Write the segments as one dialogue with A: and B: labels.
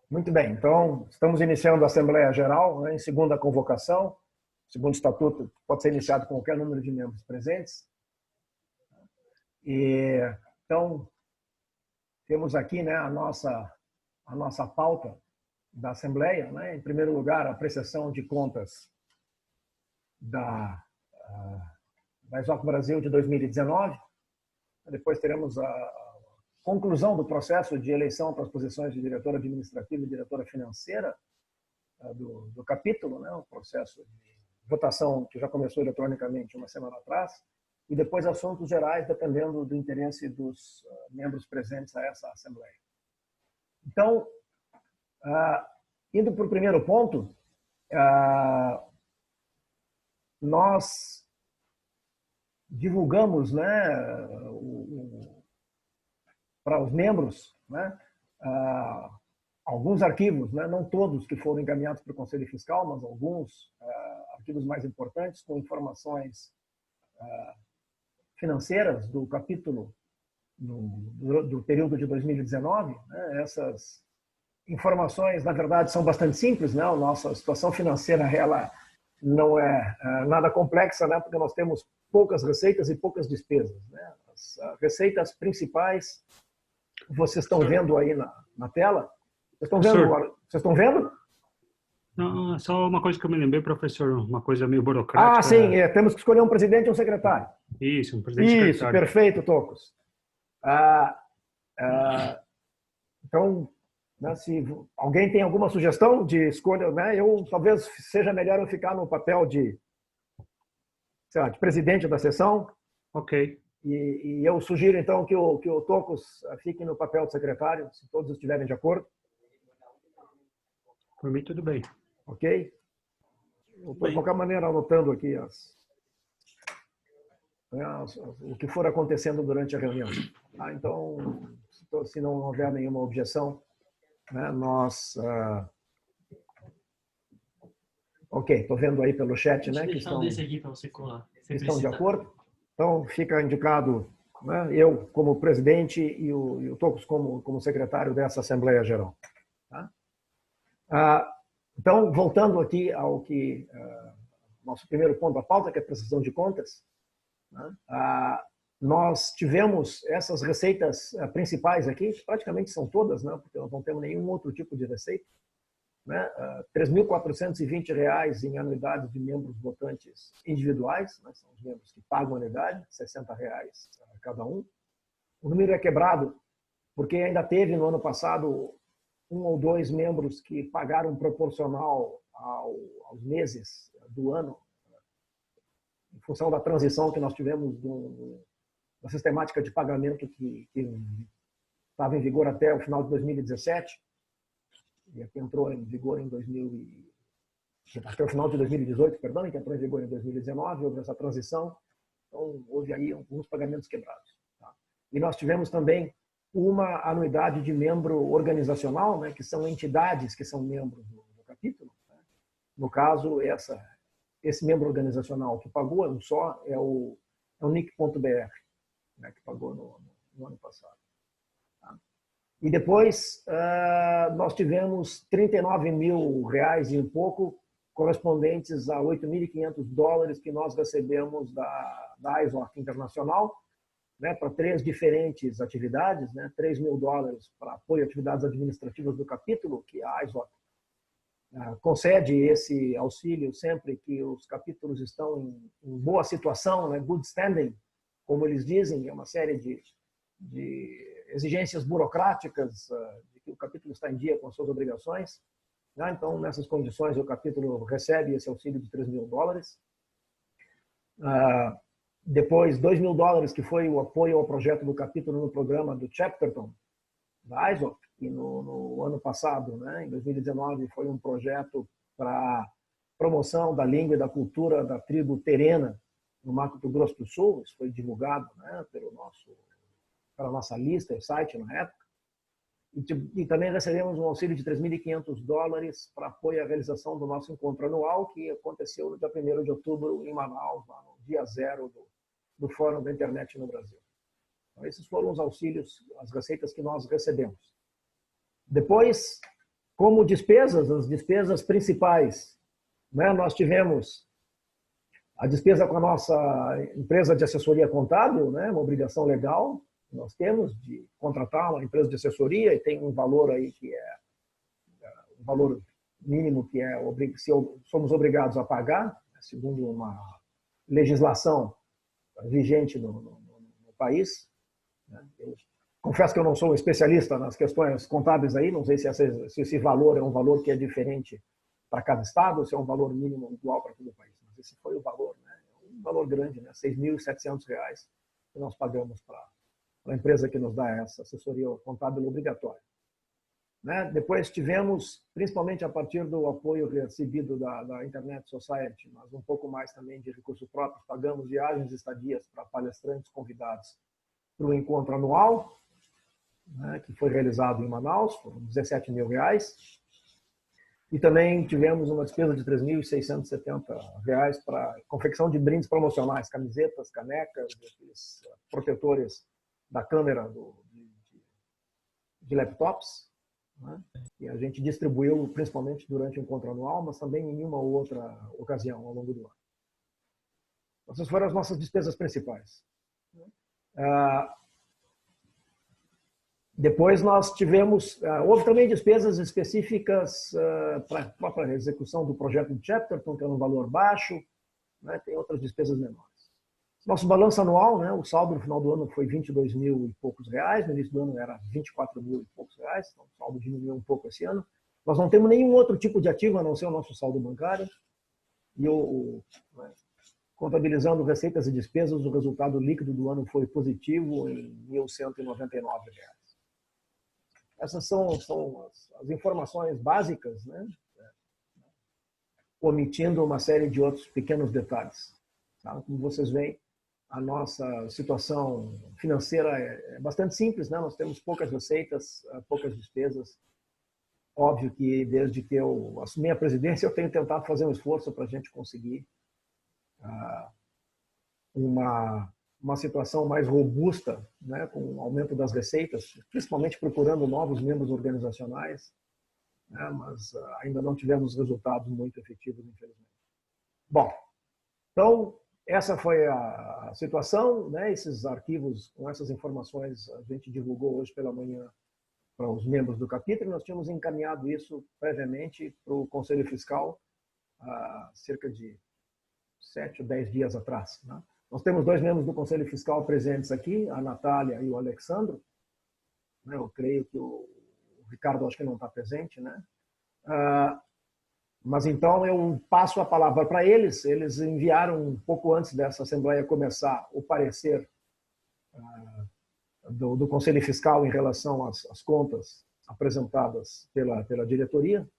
A: Muito bem, então estamos iniciando a Assembleia Geral, né, em segunda convocação. Segundo o estatuto, pode ser iniciado com qualquer número de membros presentes. E, então, temos aqui, né, a nossa pauta da Assembleia. Né? Em primeiro lugar, a apreciação de contas da Exoc Brasil de 2019. Depois teremos a conclusão do processo de eleição para as posições de diretora administrativa e diretora financeira do capítulo, né? O processo de votação que já começou eletronicamente uma semana atrás, e depois assuntos gerais, dependendo do interesse dos membros presentes a essa Assembleia. Então, indo para o primeiro ponto, nós divulgamos, né, para os membros, né, alguns arquivos, né, não todos que foram encaminhados para o Conselho Fiscal, mas alguns arquivos mais importantes, com informações financeiras do capítulo do período de 2019. Né, essas informações, na verdade, são bastante simples. Né, a nossa situação financeira ela não é nada complexa, né, porque nós temos poucas receitas e poucas despesas. Né. As receitas principais vocês estão vendo aí na tela. Vocês estão vendo? Vocês estão vendo?
B: Não, só uma coisa que eu me lembrei, professor, uma coisa meio burocrática.
A: Sim, temos que escolher um presidente e um secretário.
B: Isso, um presidente e secretário.
A: Isso, perfeito, Tocos. Então, né, se alguém tem alguma sugestão de escolha, né, talvez seja melhor eu ficar no papel de, sei lá, de presidente da sessão.
B: Ok.
A: E eu sugiro, então, que o Tocos fique no papel de secretário, se todos estiverem de acordo.
B: Por mim, tudo bem.
A: Ok? Eu estou, de qualquer maneira, anotando aqui o que for acontecendo durante a reunião. Então, se não houver nenhuma objeção, né, nós... Ok, estou vendo aí pelo chat, né, que estão de acordo. Então, fica indicado, né, eu como presidente e o Tocos como secretário dessa Assembleia Geral. Tá? Então, voltando aqui ao que nosso primeiro ponto da pauta, que é a prestação de contas, né, nós tivemos essas receitas principais aqui, que praticamente são todas, né, porque nós não temos nenhum outro tipo de receita. Né, R$ 3.420 em anuidades de membros votantes individuais, né, são os membros que pagam anuidade, R$ 60 cada um. O número é quebrado porque ainda teve no ano passado um ou dois membros que pagaram proporcional aos meses do ano, em função da transição que nós tivemos da sistemática de pagamento que estava em vigor até o final de 2017. E que entrou em vigor até o final de 2018, perdão, que entrou em vigor em 2019, houve essa transição, então houve aí alguns pagamentos quebrados. Tá? E nós tivemos também uma anuidade de membro organizacional, né, que são entidades que são membros do capítulo. Né? No caso, esse membro organizacional que pagou é o NIC.br, né, que pagou no ano passado. E depois nós tivemos R$ 39.000 e um pouco, correspondentes a $8.500 que nós recebemos da Exoc Internacional, né, para 3 diferentes atividades, né, $3.000 para apoio a atividades administrativas do capítulo, que a Exoc concede esse auxílio sempre que os capítulos estão em boa situação, né, good standing, como eles dizem, é uma série de exigências burocráticas de que o capítulo está em dia com as suas obrigações. Né? Então, nessas condições, o capítulo recebe esse auxílio de $3.000. Depois, $2.000, que foi o apoio ao projeto do capítulo no programa do Chapterton, da Exoc, que no ano passado, né, em 2019, foi um projeto para promoção da língua e da cultura da tribo terena no Mato Grosso do Sul. Isso foi divulgado, né, pela nossa lista e site na época. E também recebemos um auxílio de $3.500 para apoio à realização do nosso encontro anual, que aconteceu no dia 1º de outubro em Manaus, lá no dia 0 do Fórum da Internet no Brasil. Então, esses foram os auxílios, as receitas que nós recebemos. Depois, Como despesas, as despesas principais, né? Nós tivemos a despesa com a nossa empresa de assessoria contábil, né? Uma obrigação legal que nós temos de contratar uma empresa de assessoria e tem um valor aí que é um valor mínimo que é somos obrigados a pagar, segundo uma legislação vigente no país. Eu confesso que eu não sou um especialista nas questões contábeis aí, não sei se esse valor é um valor que é diferente para cada estado, ou se é um valor mínimo igual para todo o país. Mas esse foi o valor, né? Um valor grande, né? R$ 6.700 que nós pagamos para a empresa que nos dá essa assessoria contábil obrigatória. Né? Depois tivemos, principalmente a partir do apoio recebido da Internet Society, mas um pouco mais também de recursos próprios, pagamos viagens e estadias para palestrantes convidados para o encontro anual, né, que foi realizado em Manaus, foram R$ 17 mil. E também tivemos uma despesa de R$ 3.670 para confecção de brindes promocionais, camisetas, canecas, aqueles protetores da câmera de laptops, né? E a gente distribuiu principalmente durante o encontro anual, mas também em uma ou outra ocasião ao longo do ano. Essas foram as nossas despesas principais. Depois nós tivemos, houve também despesas específicas para a própria execução do projeto de Chapterton, que é um valor baixo, né? Tem outras despesas menores. Nosso balanço anual, né, o saldo no final do ano foi 22 mil e poucos reais, no início do ano era 24 mil e poucos reais, então o saldo diminuiu um pouco esse ano. Nós não temos nenhum outro tipo de ativo a não ser o nosso saldo bancário. E contabilizando receitas e despesas, o resultado líquido do ano foi positivo em R$ 1.199. Essas são as informações básicas, né, omitindo uma série de outros pequenos detalhes. Tá? Como vocês veem, a nossa situação financeira é bastante simples, né? Nós temos poucas receitas, poucas despesas. Óbvio que desde que eu assumi a presidência, eu tenho tentado fazer um esforço para a gente conseguir uma situação mais robusta, né? Com o aumento das receitas, principalmente procurando novos membros organizacionais, né? Mas ainda não tivemos resultados muito efetivos, infelizmente. Bom, então, essa foi a situação, né? Esses arquivos com essas informações a gente divulgou hoje pela manhã para os membros do capítulo. Nós tínhamos encaminhado isso previamente para o Conselho Fiscal há cerca de 7 ou 10 dias atrás. Né? Nós temos 2 membros do Conselho Fiscal presentes aqui, a Natália e o Alexandro. Eu creio que o Ricardo acho que não está presente, né? Mas então eu passo a palavra para eles. Eles enviaram um pouco antes dessa Assembleia começar o parecer do Conselho Fiscal em relação às contas apresentadas pela diretoria.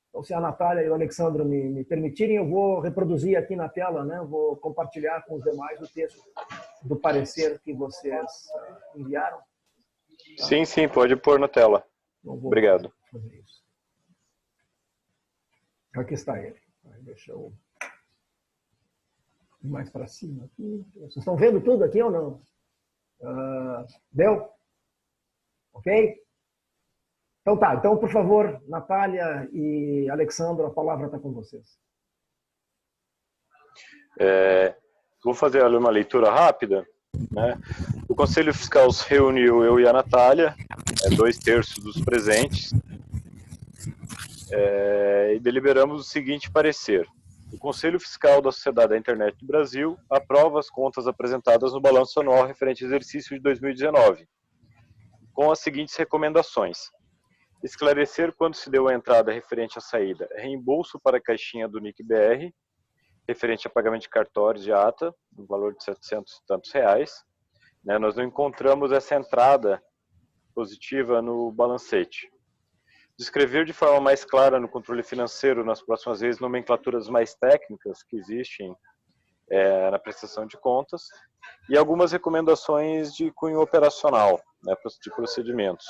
A: Então, se a Natália e o Alexandre me permitirem, eu vou reproduzir aqui na tela, né? Vou compartilhar com os demais o texto do parecer que vocês enviaram. Tá?
C: Sim, sim, pode pôr na tela. Obrigado.
A: Fazer isso. Aqui está ele. Deixa eu ir mais para cima aqui. Vocês estão vendo tudo aqui ou não? Deu? Ok? Então tá. Então, por favor, Natália e Alexandre, a palavra está com vocês.
C: Vou fazer ali uma leitura rápida. Né? O Conselho Fiscal se reuniu, eu e a Natália, 2/3 dos presentes, e deliberamos o seguinte parecer. O Conselho Fiscal da Sociedade da Internet do Brasil aprova as contas apresentadas no balanço anual referente ao exercício de 2019, com as seguintes recomendações. Esclarecer quando se deu a entrada referente à saída, reembolso para a caixinha do NIC-BR, referente a pagamento de cartórios de ata, no valor de 700 e tantos reais. Né, nós não encontramos essa entrada positiva no balancete. Descrever de forma mais clara no controle financeiro, nas próximas vezes, nomenclaturas mais técnicas que existem na prestação de contas, e algumas recomendações de cunho operacional, né, de procedimentos.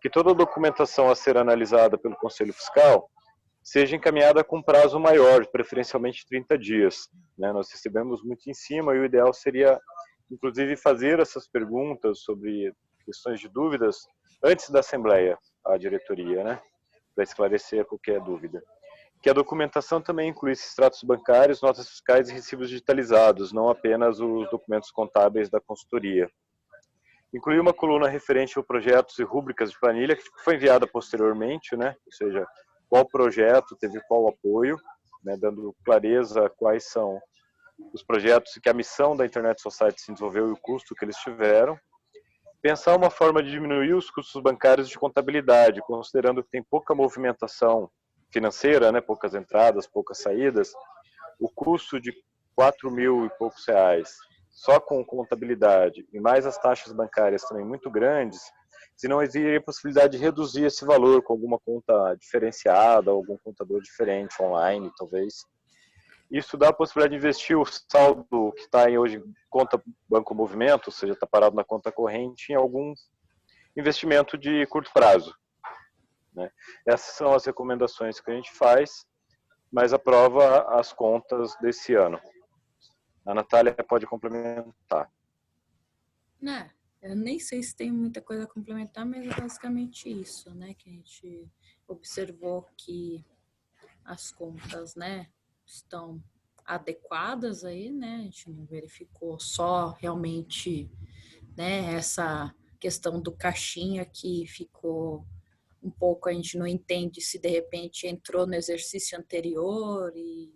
C: Que toda a documentação a ser analisada pelo Conselho Fiscal seja encaminhada com prazo maior, preferencialmente 30 dias. Né? Nós recebemos muito em cima e o ideal seria, inclusive, fazer essas perguntas sobre questões de dúvidas antes da Assembleia, a diretoria. Né? para esclarecer qualquer dúvida. Que a documentação também inclui extratos bancários, notas fiscais e recibos digitalizados, não apenas os documentos contábeis da consultoria. Inclui uma coluna referente a projetos e rúbricas de planilha, que foi enviada posteriormente, né? Ou seja, qual projeto teve qual apoio, né? Dando clareza a quais são os projetos e que a missão da Internet Society se desenvolveu e o custo que eles tiveram. Pensar uma forma de diminuir os custos bancários de contabilidade, considerando que tem pouca movimentação financeira, né, poucas entradas, poucas saídas, o custo de 4.000 e poucos reais, só com contabilidade, e mais as taxas bancárias também muito grandes, se não existiria a possibilidade de reduzir esse valor com alguma conta diferenciada, algum contador diferente online, talvez. Isso dá a possibilidade de investir o saldo que está em hoje conta banco movimento, ou seja, está parado na conta corrente, em algum investimento de curto prazo. Né? Essas são as recomendações que a gente faz, mas aprova as contas desse ano. A Natália pode complementar.
D: Eu nem sei se tem muita coisa a complementar, mas é basicamente isso, né? Que a gente observou que as contas, né, estão adequadas aí, né? A gente não verificou só realmente, né, essa questão do caixinha que ficou um pouco, a gente não entende se de repente entrou no exercício anterior e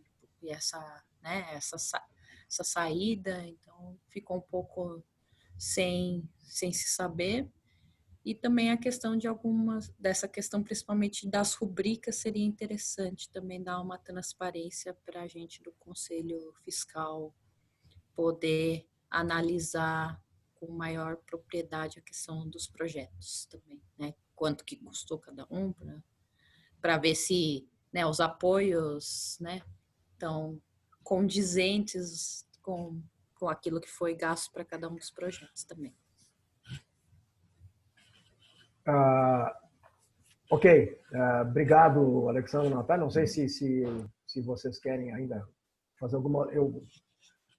D: essa, né, essa saída, então ficou um pouco sem se saber. E também a questão de dessa questão principalmente das rubricas, seria interessante também dar uma transparência para a gente do Conselho Fiscal poder analisar com maior propriedade a questão dos projetos também, né? Quanto que custou cada um, para ver se, né, os apoios, né, estão condizentes com aquilo que foi gasto para cada um dos projetos também.
A: Ok, obrigado, Alexandre e Natália. Não sei se vocês querem ainda fazer alguma...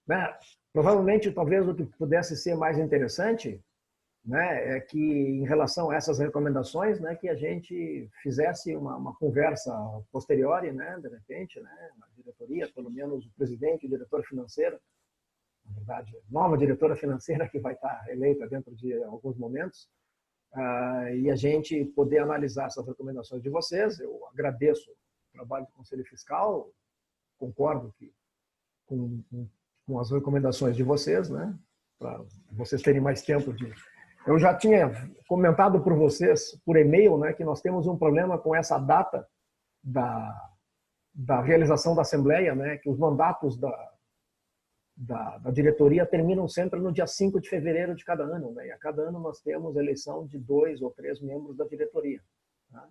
A: né, provavelmente, talvez o que pudesse ser mais interessante, né, é que em relação a essas recomendações, né, que a gente fizesse uma conversa posteriori, né, de repente, né, na diretoria, pelo menos o presidente e o diretor financeiro, na verdade, nova diretora financeira que vai estar eleita dentro de alguns momentos, e a gente poder analisar essas recomendações de vocês. Eu agradeço o trabalho do Conselho Fiscal, concordo com as recomendações de vocês, né, para vocês terem mais tempo de... Eu já tinha comentado por vocês, por e-mail, né, que nós temos um problema com essa data da realização da Assembleia, né, que os mandatos da diretoria terminam sempre no dia 5 de fevereiro de cada ano, né, e a cada ano nós temos eleição de 2 ou 3 membros da diretoria. Né.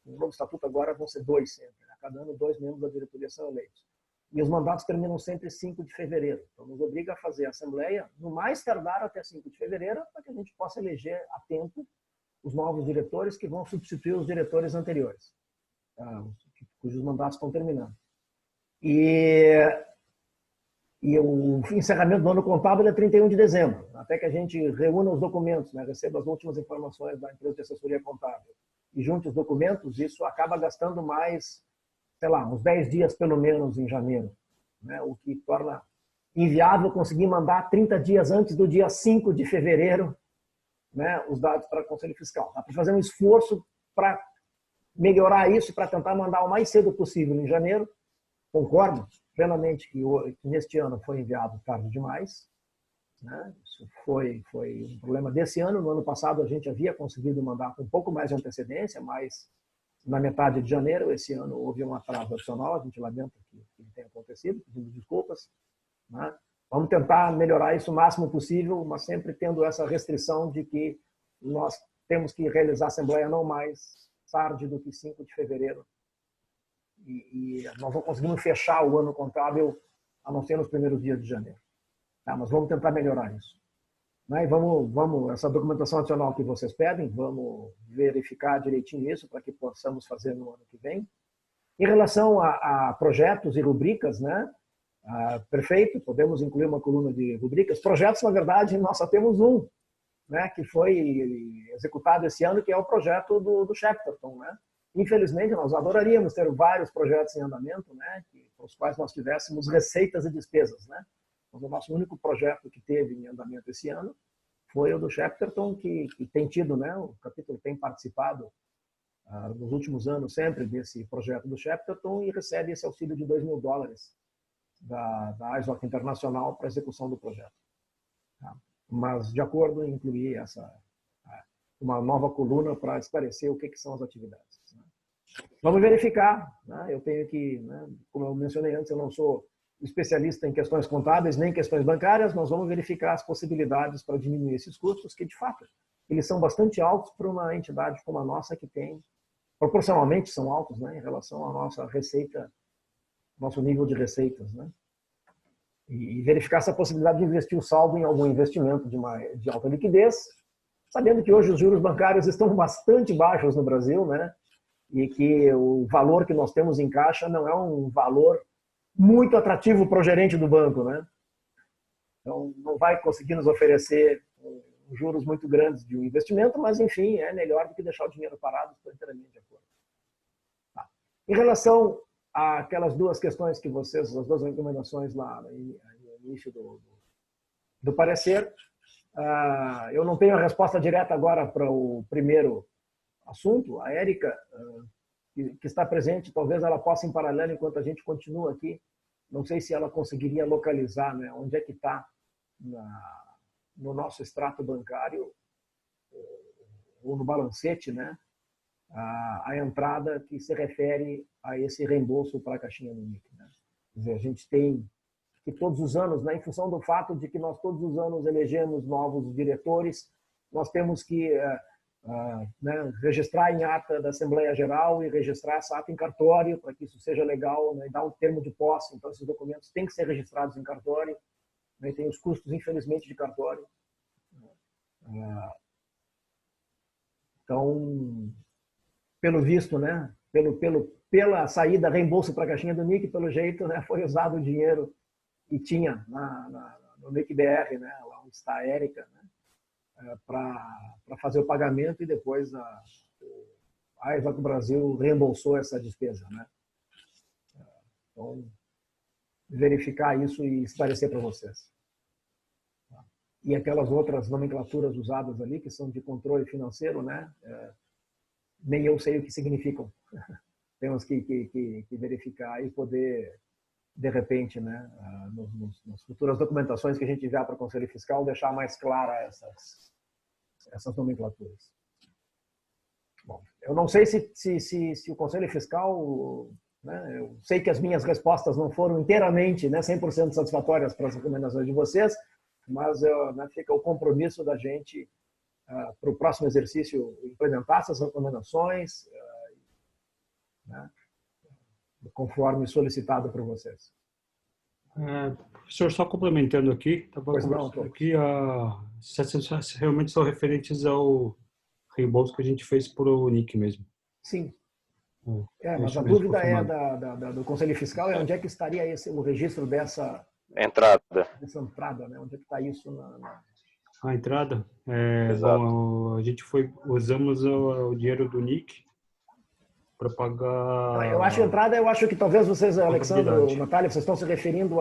A: No novo estatuto agora vão ser 2 sempre, né, a cada ano 2 membros da diretoria são eleitos. E os mandatos terminam sempre 5 de fevereiro. Então, nos obriga a fazer a Assembleia, no mais tardar até 5 de fevereiro, para que a gente possa eleger a tempo os novos diretores que vão substituir os diretores anteriores, cujos mandatos estão terminando. E o encerramento do ano contábil é 31 de dezembro, até que a gente reúna os documentos, né, receba as últimas informações da empresa de assessoria contábil e junte os documentos. Isso acaba gastando mais, sei lá, uns 10 dias pelo menos em janeiro, né? O que torna inviável conseguir mandar 30 dias antes do dia 5 de fevereiro, né, os dados para o Conselho Fiscal. Dá para fazer um esforço para melhorar isso, para tentar mandar o mais cedo possível em janeiro. Concordo plenamente que neste ano foi enviado tarde demais, né? Isso foi um problema desse ano. No ano passado a gente havia conseguido mandar com um pouco mais de antecedência, mas na metade de janeiro. Esse ano houve um atraso adicional, a gente lamenta que tenha acontecido, pedindo desculpas, né? Vamos tentar melhorar isso o máximo possível, mas sempre tendo essa restrição de que nós temos que realizar a Assembleia não mais tarde do que 5 de fevereiro. E nós não conseguimos fechar o ano contábil a não ser nos primeiros dias de janeiro. Tá? Mas vamos tentar melhorar isso. Né? E vamos, essa documentação adicional que vocês pedem, vamos verificar direitinho isso para que possamos fazer no ano que vem. Em relação a projetos e rubricas, né? Perfeito, podemos incluir uma coluna de rubricas. Projetos, na verdade, nós só temos um, né? Que foi executado esse ano, que é o projeto do Shepperton, né? Infelizmente, nós adoraríamos ter vários projetos em andamento, né, com os quais nós tivéssemos receitas e despesas, né? Mas o nosso único projeto que teve em andamento esse ano foi o do Shepperton, que tem tido, né, o capítulo tem participado nos últimos anos sempre desse projeto do Shepperton e recebe esse auxílio de $2.000 da ISOC Internacional para a execução do projeto. Tá? Mas, de acordo, incluir uma nova coluna para esclarecer o que são as atividades. Né? Vamos verificar. Né? Eu tenho que, né, como eu mencionei antes, eu não sou especialista em questões contábeis nem questões bancárias, nós vamos verificar as possibilidades para diminuir esses custos, que, de fato, eles são bastante altos para uma entidade como a nossa, que tem, proporcionalmente são altos, né, em relação à nossa receita, nosso nível de receitas, né? E verificar essa possibilidade de investir o saldo em algum investimento de alta liquidez, sabendo que hoje os juros bancários estão bastante baixos no Brasil, né? E que o valor que nós temos em caixa não é um valor muito atrativo para o gerente do banco, né? Então, não vai conseguir nos oferecer juros muito grandes de um investimento, mas, enfim, é melhor do que deixar o dinheiro parado, estou inteiramente de acordo. Tá. Em relação àquelas duas questões que vocês, as duas recomendações lá no início do parecer, eu não tenho a resposta direta agora para o primeiro assunto. A Érica, que está presente, talvez ela possa em paralelo enquanto a gente continua aqui. Não sei se ela conseguiria localizar, né, onde é que está no nosso extrato bancário ou no balancete, né, a entrada que se refere a esse reembolso para a caixinha do NIC. Né? Quer dizer, a gente tem que todos os anos, né, em função do fato de que nós todos os anos elegemos novos diretores, nós temos que né, registrar em ata da Assembleia Geral e registrar essa ata em cartório para que isso seja legal, né, e dar um termo de posse. Então, esses documentos têm que ser registrados em cartório, né, e tem os custos, infelizmente, de cartório. Então, pelo visto, né, pela saída reembolso para a caixinha do NIC, pelo jeito, né, foi usado o dinheiro que tinha no NIC BR, né, lá onde está a Érica, né, para fazer o pagamento, e depois a ESOC Brasil reembolsou essa despesa. Né? Então, verificar isso e esclarecer para vocês. E aquelas outras nomenclaturas usadas ali, que são de controle financeiro, né? Nem eu sei o que significam. Temos que verificar e poder, de repente, né, nas futuras documentações que a gente enviar para o Conselho Fiscal, deixar mais clara essas nomenclaturas. Bom, eu não sei se o Conselho Fiscal, né, eu sei que as minhas respostas não foram inteiramente, né, 100% satisfatórias para as recomendações de vocês, mas né, fica o compromisso da gente para o próximo exercício implementar essas recomendações, né, conforme solicitado por vocês.
B: Professor, só complementando aqui, essas realmente são referentes ao reembolso que a gente fez para o NIC mesmo.
A: Sim. Mas a dúvida do Conselho Fiscal é onde é que estaria o registro dessa entrada, né? Onde é que está isso
B: A entrada? Bom, a gente usamos o dinheiro do NIC para pagar...
A: Eu acho que talvez vocês, Alexandre, Natália, vocês estão se referindo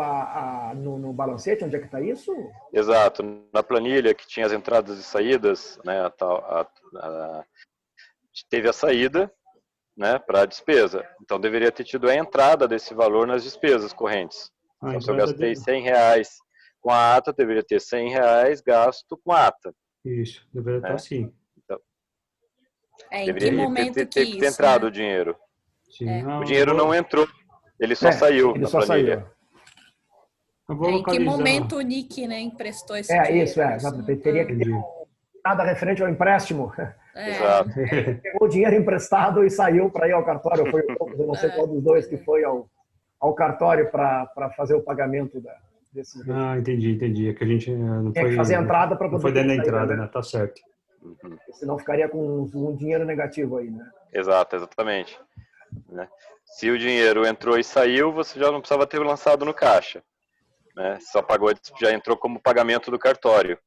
A: no balancete, onde é que está isso?
C: Exato, na planilha que tinha as entradas e saídas, né, teve a saída, né, para a despesa. Então, deveria ter tido a entrada desse valor nas despesas correntes. Então, se eu gastei R$100 com a ata, deveria ter R$100 gasto com a ata.
B: Isso, deveria estar assim.
C: Então,
D: em que momento
C: ter entrado, né, o dinheiro.
B: Sim.
C: O dinheiro não entrou, ele só saiu na planilha.
D: Em que momento o NIC, né, emprestou esse dinheiro?
A: Teria que ter nada referente ao empréstimo.
C: Exato.
A: Pegou o dinheiro emprestado e saiu para ir ao cartório. Eu não sei qual dos dois que foi ao cartório para fazer o pagamento desses.
B: Entendi. É que a gente não
A: foi fazer a entrada para poder.
B: Não foi dentro da entrada, né? Tá certo.
A: Senão ficaria com um dinheiro negativo aí, né?
C: Exatamente. Né? Se o dinheiro entrou e saiu, você já não precisava ter lançado no caixa. Né? Só pagou, já entrou como pagamento do cartório.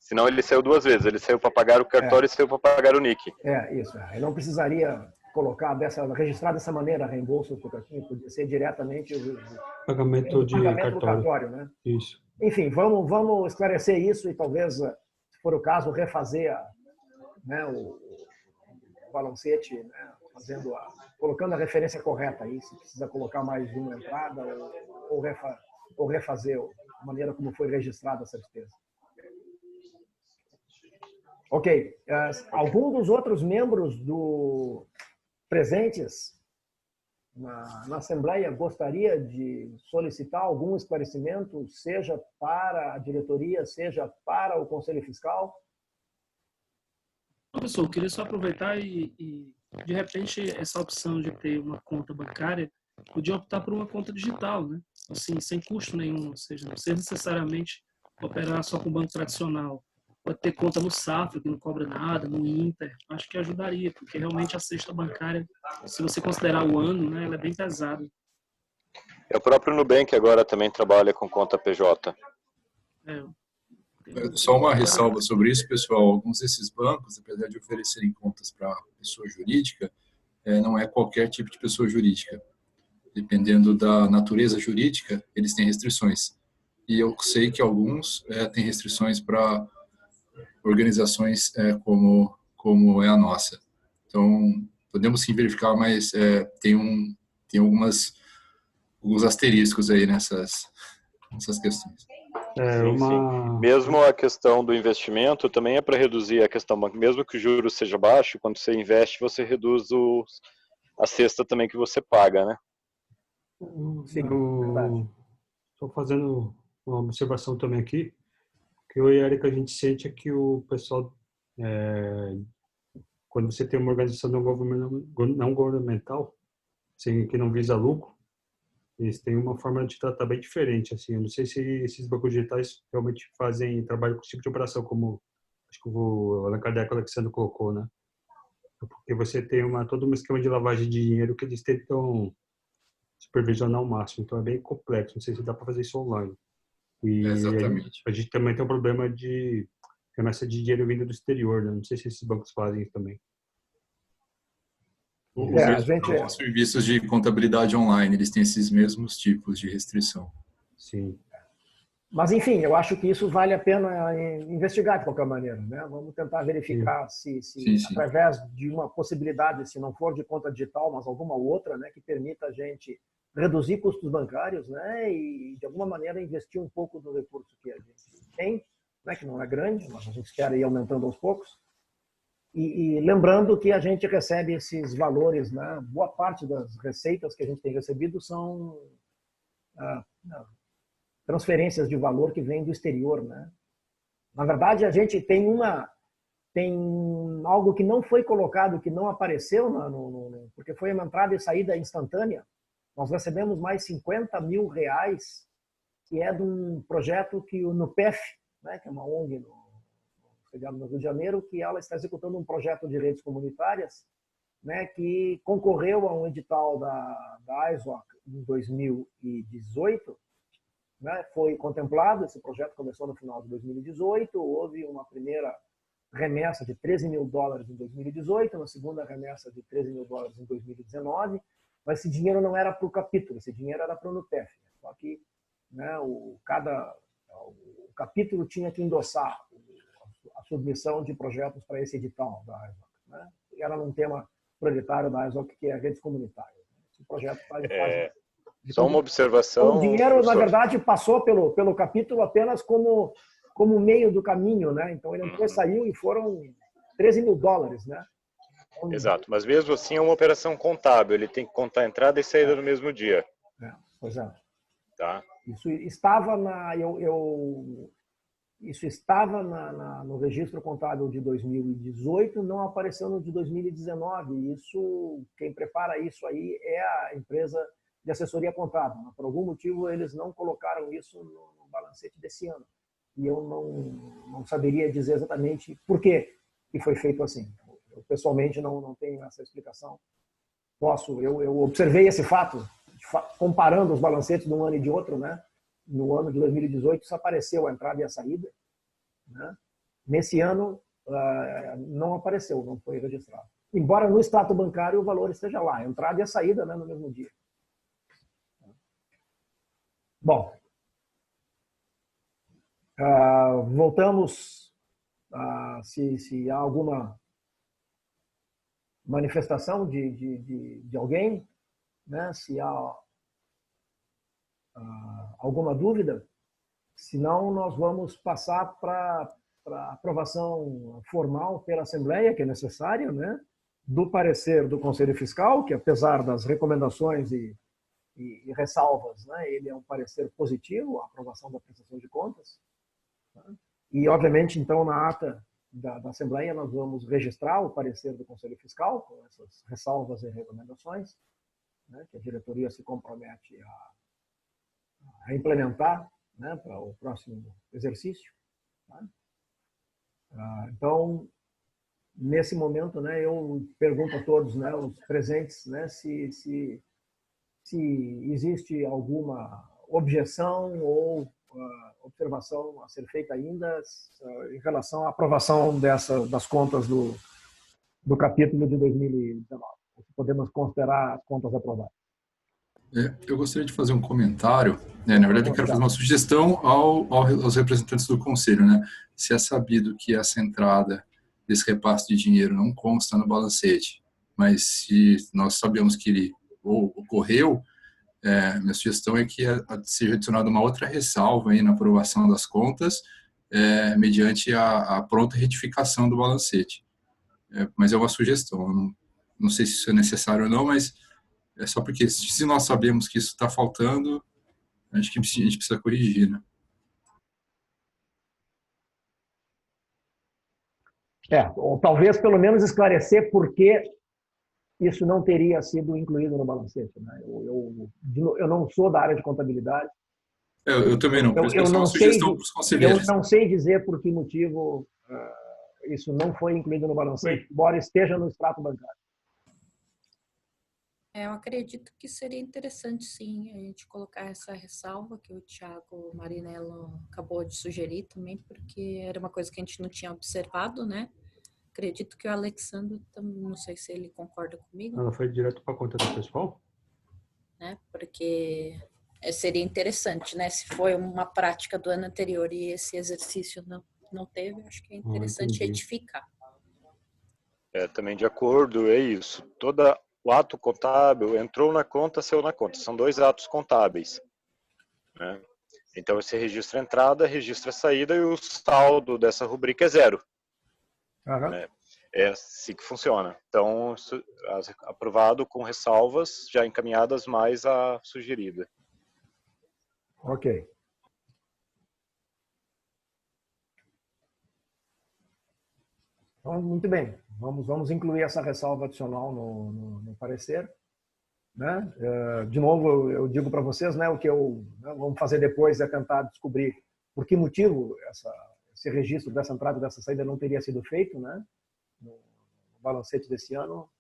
C: Senão ele saiu duas vezes. Ele saiu para pagar o cartório e saiu para pagar o NIC.
A: Isso. Ele não precisaria registrar dessa maneira reembolso do Tocantins, podia ser diretamente o
B: Pagamento de
A: pagamento do
B: cartório.
A: cartório, né?
B: Isso.
A: Enfim, vamos esclarecer isso e talvez, se for o caso, refazer né, o balancete, né, colocando a referência correta aí, se precisa colocar mais uma entrada ou refazer a maneira como foi registrada essa despesa. Ok. Algum dos outros membros presentes na Assembleia gostaria de solicitar algum esclarecimento, seja para a diretoria, seja para o Conselho Fiscal?
E: Professor, eu queria só aproveitar de repente, essa opção de ter uma conta bancária, podia optar por uma conta digital, né? Assim, sem custo nenhum, ou seja, não precisa necessariamente operar só com o banco tradicional. Pode ter conta no Safra, que não cobra nada, no Inter. Acho que ajudaria, porque realmente a cesta bancária, se você considerar o ano, né, ela é bem pesada.
C: O próprio Nubank agora também trabalha com conta PJ.
F: Só uma ressalva sobre isso, pessoal. Alguns desses bancos, apesar de oferecerem contas para pessoa jurídica, não é qualquer tipo de pessoa jurídica. Dependendo da natureza jurídica, eles têm restrições. E eu sei que alguns têm restrições para organizações como é a nossa. Então, podemos sim verificar, mas tem alguns asteriscos aí nessas questões.
C: Sim. Mesmo a questão do investimento também é para reduzir a questão bancária. Mesmo que o juro seja baixo, quando você investe, você reduz a cesta também que você paga, né?
A: Sim,
B: Estou fazendo uma observação também aqui, que eu e a Erika, a gente sente que o pessoal, quando você tem uma organização não governamental, que não visa lucro, eles têm uma forma de tratar bem diferente. Assim, eu não sei se esses bancos digitais realmente trabalham com esse tipo de operação, como acho que o Allan Kardec e o Alexandre colocou, né? Porque você tem todo um esquema de lavagem de dinheiro que eles tentam supervisionar ao máximo. Então é bem complexo. Não sei se dá para fazer isso online. E
F: Exatamente.
B: a gente também tem um problema de remessa de dinheiro vindo do exterior, né? Não sei se esses bancos fazem isso também.
F: Os serviços de contabilidade online, eles têm esses mesmos tipos de restrição.
B: Sim.
A: Mas, enfim, eu acho que isso vale a pena investigar de qualquer maneira, né? Vamos tentar verificar se através de uma possibilidade, se não for de conta digital, mas alguma outra, né, que permita a gente reduzir custos bancários, né, e de alguma maneira investir um pouco do recurso que a gente tem, né, que não é grande, mas a gente espera ir aumentando aos poucos. E lembrando que a gente recebe esses valores, né, boa parte das receitas que a gente tem recebido são transferências de valor que vêm do exterior, né? Na verdade, a gente tem algo que não foi colocado, que não apareceu, porque foi uma entrada e saída instantânea. Nós recebemos mais 50 mil reais, que é de um projeto que o NUPEF, né, que é uma ONG no Rio de Janeiro, que ela está executando um projeto de redes comunitárias, né, que concorreu a um edital da ISOC em 2018, né, foi contemplado, esse projeto começou no final de 2018, houve uma primeira remessa de $13 mil em 2018, uma segunda remessa de $13 mil em 2019, mas esse dinheiro não era para o capítulo, esse dinheiro era para o NUPEF. Só que, né, o capítulo tinha que endossar a submissão de projetos para esse edital da ISOC, né? Era um tema prioritário da ISOC, que é a redes comunitárias. Esse projeto faz
C: só uma observação.
A: O dinheiro, na verdade, passou pelo capítulo apenas como meio do caminho, né? Então ele entrou e saiu e foram $13 mil, né? Então,
C: exato, mas mesmo assim é uma operação contábil, ele tem que contar a entrada e saída no mesmo dia.
A: Pois é.
C: Tá.
A: Isso estava no registro contábil de 2018, não apareceu no de 2019. Quem prepara isso aí é a empresa de assessoria contábil. Mas por algum motivo eles não colocaram isso no balancete desse ano. E eu não saberia dizer exatamente por que foi feito assim. Eu pessoalmente não tenho essa explicação. Eu observei esse fato, comparando os balancetes de um ano e de outro, né? No ano de 2018 só apareceu a entrada e a saída, né? Nesse ano não apareceu, não foi registrado. embora no extrato bancário o valor esteja lá, a entrada e a saída, né, no mesmo dia. Bom, voltamos se há alguma manifestação de alguém, né, se há alguma dúvida. Se não, nós vamos passar para a aprovação formal pela Assembleia, que é necessária, né, do parecer do Conselho Fiscal, que apesar das recomendações e ressalvas, né, ele é um parecer positivo, a aprovação da prestação de contas. Né? E, obviamente, então, na ata da Assembleia, nós vamos registrar o parecer do Conselho Fiscal, com essas ressalvas e recomendações, né, que a diretoria se compromete a implementar, né, para o próximo exercício. Tá? Então, nesse momento, né, eu pergunto a todos, né, os presentes, né, se existe alguma objeção ou observação a ser feita ainda em relação à aprovação das contas do capítulo de 2019. Podemos considerar as contas aprovadas.
F: Eu gostaria de fazer um comentário. Na verdade, eu quero fazer uma sugestão aos representantes do Conselho. Né? Se é sabido que essa entrada desse repasse de dinheiro não consta no balancete, mas se nós sabemos que ele ocorreu, minha sugestão é que seja adicionada uma outra ressalva aí na aprovação das contas, mediante a pronta retificação do balancete. Mas é uma sugestão. Eu não sei se isso é necessário ou não, mas é só porque se nós sabemos que isso está faltando, acho que a gente precisa corrigir, né?
A: Ou talvez pelo menos esclarecer por que isso não teria sido incluído no balancete. Né? Eu não sou da área de contabilidade.
F: Eu também não, por isso que é uma sugestão para os conselheiros.
A: Eu não sei dizer por que motivo isso não foi incluído no balancete, embora esteja no extrato bancário.
D: Eu acredito que seria interessante, sim, a gente colocar essa ressalva que o Thiago Marinello acabou de sugerir também, porque era uma coisa que a gente não tinha observado, né? Acredito que o Alexandre, não sei se ele concorda comigo.
B: Ela foi direto para a conta do pessoal?
D: Né? Porque seria interessante, né? Se foi uma prática do ano anterior e esse exercício não teve, acho que é interessante retificar.
C: Também de acordo, é isso. O ato contábil entrou na conta, saiu na conta. São 2 atos contábeis. Né? Então, você registra a entrada, registra a saída e o saldo dessa rubrica é 0.
A: Uhum.
C: Né? É assim que funciona. Então, aprovado com ressalvas já encaminhadas mais a sugerida.
A: Ok. Então, muito bem. Vamos incluir essa ressalva adicional no parecer. Né? De novo, eu digo para vocês, né, o que vamos fazer depois é tentar descobrir por que motivo esse registro dessa entrada e dessa saída não teria sido feito, né, no balancete desse ano,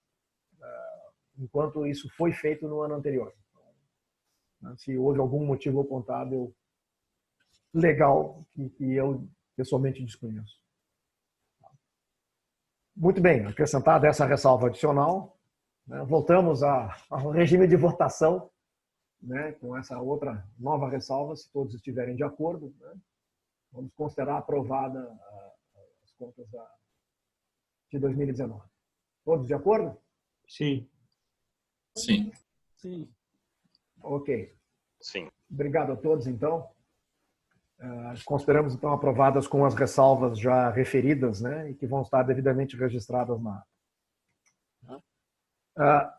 A: enquanto isso foi feito no ano anterior. Então, né, se houve algum motivo contábil legal que eu pessoalmente desconheço. Muito bem, acrescentada essa ressalva adicional, né, voltamos ao regime de votação, né, com essa outra nova ressalva, se todos estiverem de acordo. Né, vamos considerar aprovada as contas de 2019. Todos de acordo?
B: Sim.
F: Sim.
E: Sim.
A: Ok.
C: Sim.
A: Obrigado a todos, então. Consideramos, então, aprovadas com as ressalvas já referidas, né, e que vão estar devidamente registradas na ata.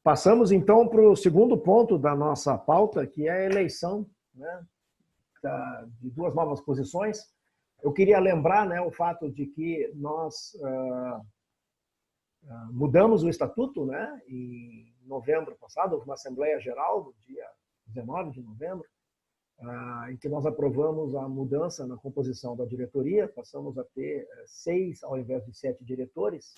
A: Passamos, então, para o segundo ponto da nossa pauta, que é a eleição, né, de 2 novas posições. Eu queria lembrar, né, o fato de que nós mudamos o estatuto, né, em novembro passado, houve uma Assembleia Geral, no dia 19 de novembro, em que nós aprovamos a mudança na composição da diretoria, passamos a ter 6 ao invés de 7 diretores.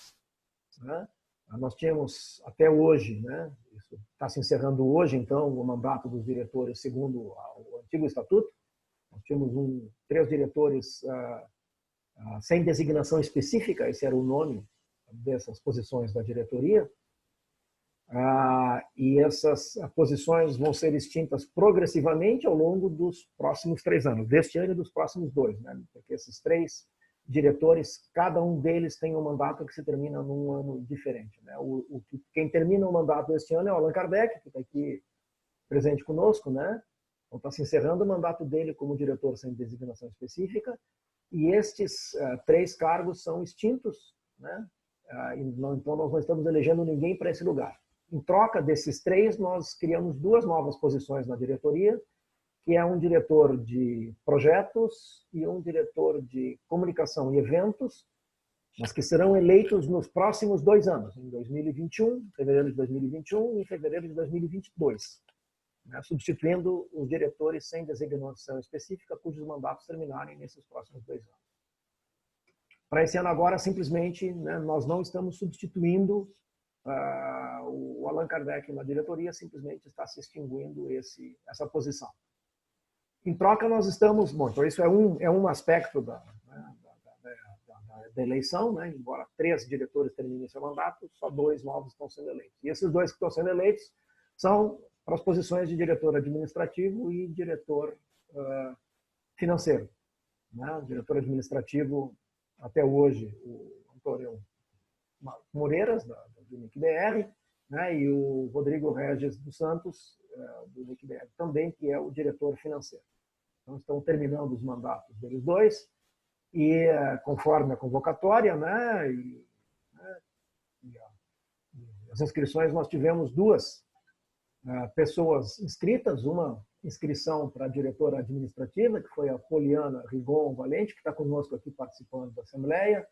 A: Né? Nós tínhamos até hoje, né, isso está se encerrando hoje, então, o mandato dos diretores segundo o antigo estatuto. Nós tínhamos 3 diretores sem designação específica, esse era o nome dessas posições da diretoria, e essas posições vão ser extintas progressivamente ao longo dos próximos 3 anos, deste ano e dos próximos 2, né? Porque esses 3 diretores, cada um deles tem um mandato que se termina num ano diferente, né? Quem termina o mandato este ano é o Allan Kardec, que está aqui presente conosco, né? Então está se encerrando o mandato dele como diretor sem designação específica, e estes 3 cargos são extintos, né? Então nós não estamos elegendo ninguém para esse lugar. Em troca desses 3, nós criamos 2 novas posições na diretoria, que é um diretor de projetos e um diretor de comunicação e eventos, mas que serão eleitos nos próximos 2 anos, em 2021, fevereiro de 2021 e em fevereiro de 2022, né, substituindo os diretores sem designação específica, cujos mandatos terminarem nesses próximos 2 anos. Para esse ano agora, simplesmente, né, nós não estamos substituindo o Allan Kardec na diretoria, simplesmente está se extinguindo essa posição. Em troca, nós estamos... Bom, então isso é um aspecto da eleição, né? Embora 3 diretores terminem seu mandato, só 2 novos estão sendo eleitos. E esses 2 que estão sendo eleitos são para as posições de diretor administrativo e diretor financeiro, né? O diretor administrativo, até hoje, o Antônio Moreiras, do NIC-BR, né? E o Rodrigo Regis dos Santos, do NIC-BR também, que é o diretor financeiro. Então, estão terminando os mandatos deles 2, e conforme a convocatória, né? E as inscrições, nós tivemos 2 pessoas inscritas, uma inscrição para a diretora administrativa, que foi a Poliana Rigon Valente, que está conosco aqui participando da Assembleia,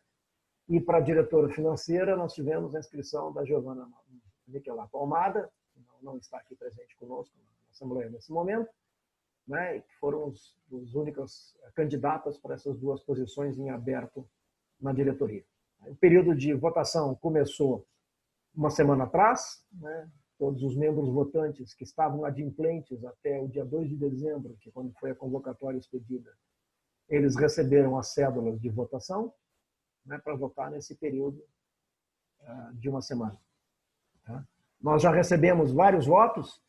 A: e para a diretora financeira nós tivemos a inscrição da Giovana Michelato Almada, que não está aqui presente conosco na Assembleia nesse momento, né, que foram os únicas candidatas para essas 2 posições em aberto na diretoria. O período de votação começou uma semana atrás, né? Todos os membros votantes que estavam adimplentes até o dia 2 de dezembro, que é quando foi a convocatória expedida, eles receberam as cédulas de votação, né, para votar nesse período de uma semana. Tá? Nós já recebemos vários votos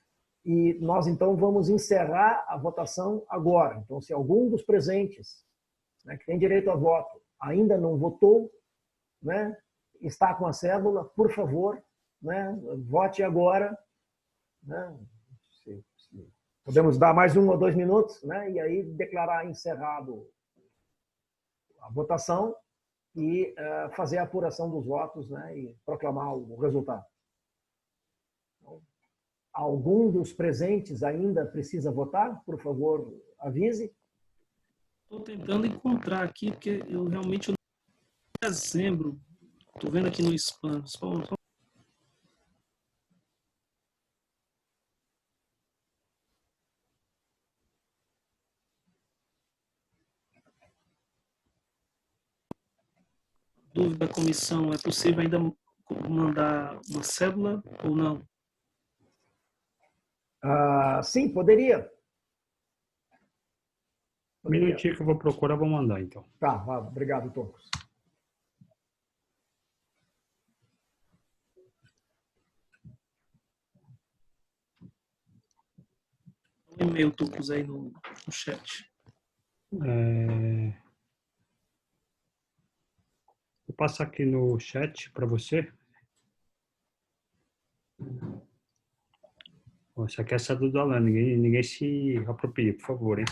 A: e nós, então, vamos encerrar a votação agora. Então, se algum dos presentes, né, que tem direito a voto ainda não votou, né, está com a cédula, por favor, né, vote agora. Né, podemos dar mais 1 ou 2 minutos, né, e aí declarar encerrado a votação e fazer a apuração dos votos, né, e proclamar o resultado. Então, algum dos presentes ainda precisa votar? Por favor, avise.
E: Estou tentando encontrar aqui, porque eu realmente, em dezembro, estou vendo aqui no spam. Dúvida da comissão, é possível ainda mandar uma cédula ou não?
A: Sim, poderia.
B: Um minutinho que eu vou procurar, vou mandar então.
A: Tá, obrigado, Tocos.
E: Um e-mail, Tocos, aí no chat.
B: Vou passar aqui no chat para você. Essa aqui é essa do Alan, ninguém se apropria, por favor, hein?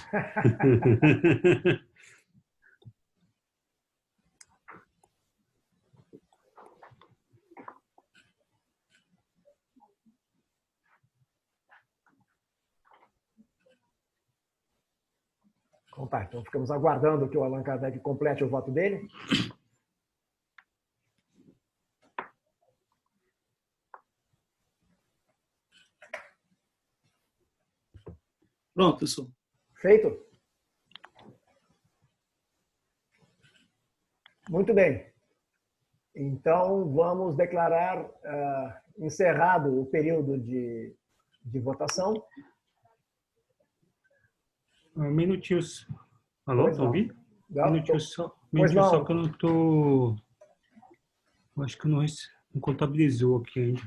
A: Então tá, então ficamos aguardando que o Allan Kardec complete o voto dele.
E: Pronto, pessoal.
A: Feito? Muito bem. Então, vamos declarar encerrado o período de votação.
B: Um minutinho. Alô, estão ouvindo?
A: Um
B: minutinho só que eu não estou... Eu acho que nós não contabilizou aqui ainda.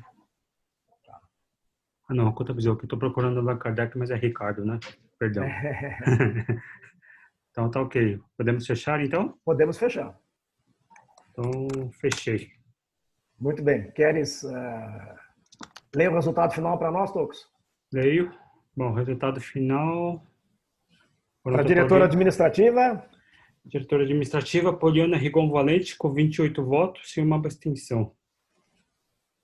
B: Ah, não, contabilizou aqui. Estou procurando Allan Kardec, mas é Ricardo, né? Perdão. Então tá ok. Podemos fechar, então?
A: Podemos fechar.
B: Então, fechei.
A: Muito bem. Queres ler o resultado final para nós, Tocos?
B: Leio. Bom, resultado final...
A: Para a diretora administrativa...
B: Diretora administrativa, Poliana Rigon Valente, com 28 votos e uma abstenção.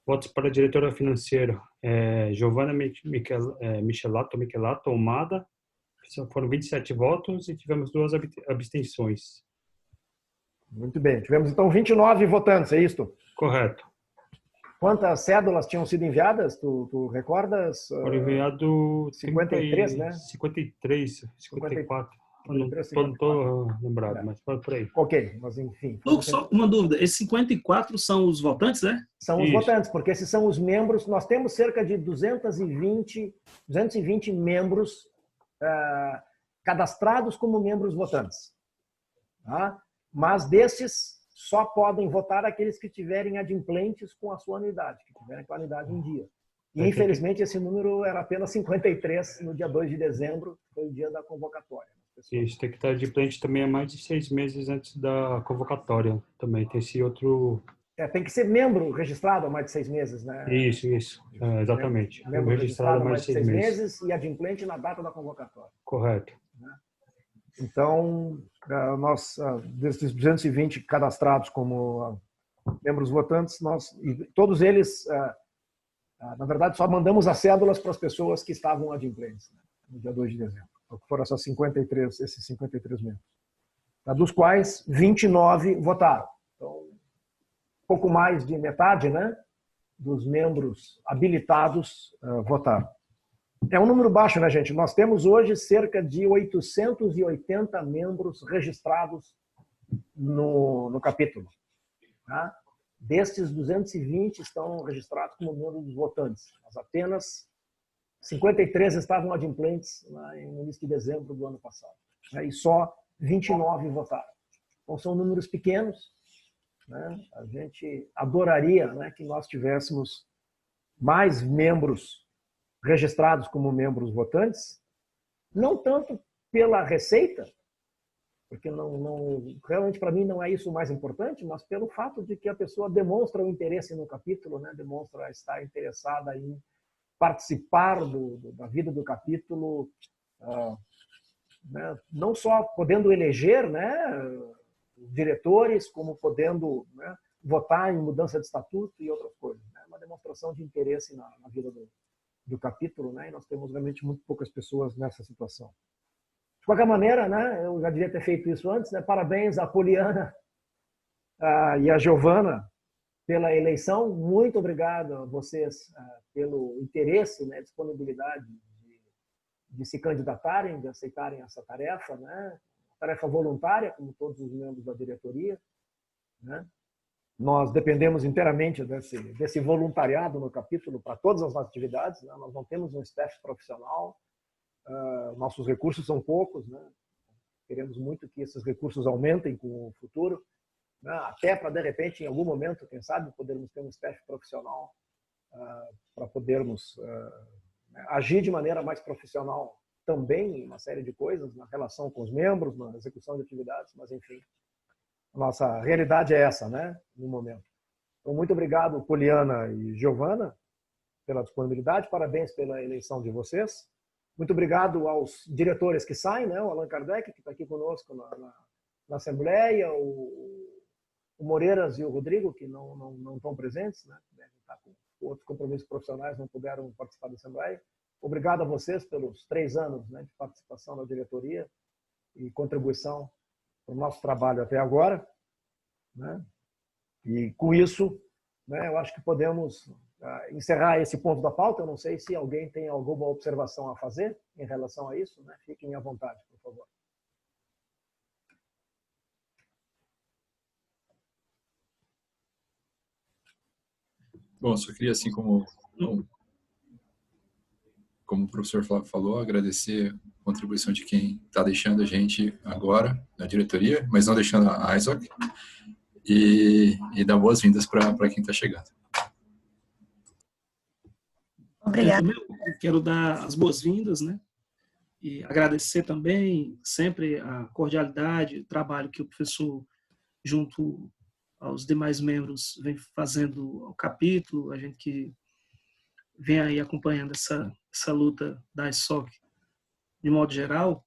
B: Votos para a diretora financeira, Giovana Michelato Omada, foram 27 votos e tivemos 2 abstenções.
A: Muito bem. Tivemos, então, 29 votantes, é isto?
B: Correto.
A: Quantas cédulas tinham sido enviadas? Tu recordas?
B: Foram enviados
A: 53, né?
B: 53, 54. Não estou lembrado, mas foi por aí.
A: Ok, mas enfim.
E: Lucas, só uma dúvida. Esses 54 são os votantes, né?
A: São os votantes, porque esses são os membros. Nós temos cerca de 220 membros cadastrados como membros votantes. Tá? Mas desses, só podem votar aqueles que tiverem adimplentes com a sua anuidade, que tiverem com a anuidade em dia. E, infelizmente, esse número era apenas 53 no dia 2 de dezembro, que foi o dia da convocatória.
B: Isso, tem que estar adimplente também há mais de 6 meses antes da convocatória. Também tem esse outro...
A: tem que ser membro registrado há mais de 6 meses, né?
B: Isso. Exatamente.
A: Membro registrado há mais de 6 meses e adimplente na data da convocatória.
B: Correto.
A: Então, nós, desses 220 cadastrados como membros votantes, todos eles, na verdade, só mandamos as cédulas para as pessoas que estavam adimplentes, né, no dia 2 de dezembro. Foram esses 53 membros. Dos quais 29 votaram. Então, pouco mais de metade, né, dos membros habilitados votaram. É um número baixo, né, gente? Nós temos hoje cerca de 880 membros registrados no capítulo. Tá? Destes, 220 estão registrados como membros dos votantes, mas apenas 53 estavam adimplentes no início de dezembro do ano passado. E só 29 votaram. Então, são números pequenos. Né? A gente adoraria, né, que nós tivéssemos mais membros registrados como membros votantes, não tanto pela receita, porque realmente para mim não é isso o mais importante, mas pelo fato de que a pessoa demonstra o interesse no capítulo, né, demonstra estar interessada em participar da vida do capítulo, né, não só podendo eleger, né, diretores, como podendo, né, votar em mudança de estatuto e outras coisas. Né, uma demonstração de interesse na vida do capítulo, né, e nós temos realmente muito poucas pessoas nessa situação. De qualquer maneira, né, eu já devia ter feito isso antes, né, parabéns à Poliana e à Giovana pela eleição. Muito obrigado a vocês pelo interesse, né, disponibilidade de se candidatarem, de aceitarem essa tarefa, né, tarefa voluntária, como todos os membros da diretoria. Né. Nós dependemos inteiramente desse voluntariado no capítulo para todas as atividades. Né, nós não temos um staff profissional, nossos recursos são poucos, né, queremos muito que esses recursos aumentem com o futuro. Até para, de repente, em algum momento, quem sabe, podermos ter um staff profissional para podermos agir de maneira mais profissional também em uma série de coisas, na relação com os membros, na execução de atividades, mas, enfim, a nossa realidade é essa, né, no momento. Então, muito obrigado, Poliana e Giovana, pela disponibilidade, parabéns pela eleição de vocês. Muito obrigado aos diretores que saem, né, o Allan Kardec, que está aqui conosco na Assembleia, o Moreiras e o Rodrigo, que não estão presentes, né? Devem estar com outros compromissos profissionais, não puderam participar da Assembleia. Obrigado a vocês pelos 3 anos, né, de participação na diretoria e contribuição para o nosso trabalho até agora. Né? E com isso, né, eu acho que podemos encerrar esse ponto da pauta. Eu não sei se alguém tem alguma observação a fazer em relação a isso. Né? Fiquem à vontade, por favor.
F: Bom, só queria, assim, como o professor falou, agradecer a contribuição de quem está deixando a gente agora na diretoria, mas não deixando a Isaac. e dar boas-vindas para quem está chegando.
E: Obrigado. Eu também quero dar as boas-vindas, né? E agradecer também sempre a cordialidade, o trabalho que o professor, junto aos demais membros, vem fazendo ao capítulo, a gente que vem aí acompanhando essa luta da ISOC de modo geral.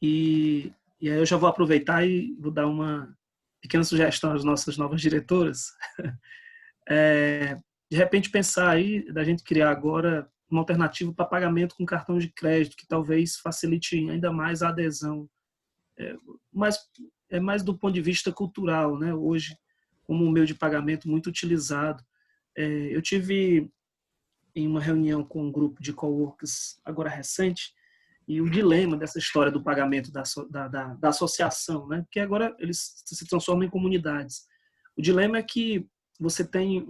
E: E aí eu já vou aproveitar e vou dar uma pequena sugestão às nossas novas diretoras. De repente pensar aí da gente criar agora uma alternativa para pagamento com cartão de crédito, que talvez facilite ainda mais a adesão, mais do ponto de vista cultural, né? Hoje, como um meio de pagamento muito utilizado. Eu tive em uma reunião com um grupo de coworkers agora recente, e o dilema dessa história do pagamento da associação, né? Porque agora eles se transformam em comunidades. O dilema é que você tem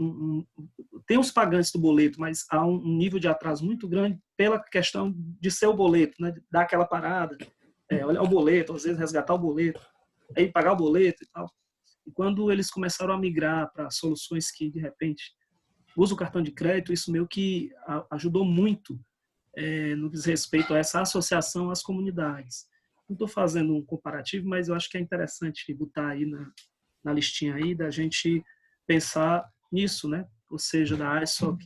E: os pagantes do boleto, mas há um nível de atraso muito grande pela questão de ser o boleto, né? De dar aquela parada, olhar o boleto, às vezes resgatar o boleto, aí pagar o boleto e tal. E quando eles começaram a migrar para soluções que, de repente, usam o cartão de crédito, isso meio que ajudou muito no que diz respeito a essa associação às comunidades. Não estou fazendo um comparativo, mas eu acho que é interessante botar aí na listinha aí da gente pensar nisso, né? Ou seja, da ISOC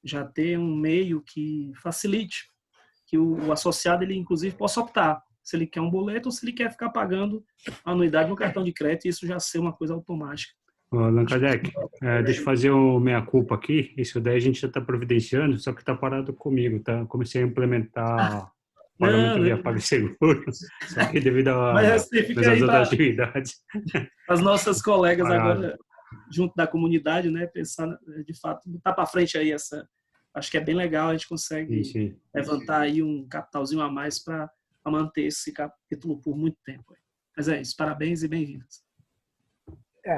E: já ter um meio que facilite que o associado, ele inclusive possa optar se ele quer um boleto ou se ele quer ficar pagando a anuidade no cartão de crédito, e isso já ser uma coisa automática.
B: Allan Kardec, deixa eu fazer o meia-culpa aqui. Isso daí a gente já está providenciando, só que está parado comigo, tá? Comecei a implementar pagamento via PagSeguro, só que devido às outras atividades.
E: As nossas colegas agora, junto da comunidade, né, pensar, de fato, botar para frente aí acho que é bem legal, a gente consegue levantar aí um capitalzinho a mais para manter esse capítulo por muito tempo. Mas é isso, parabéns e bem-vindos.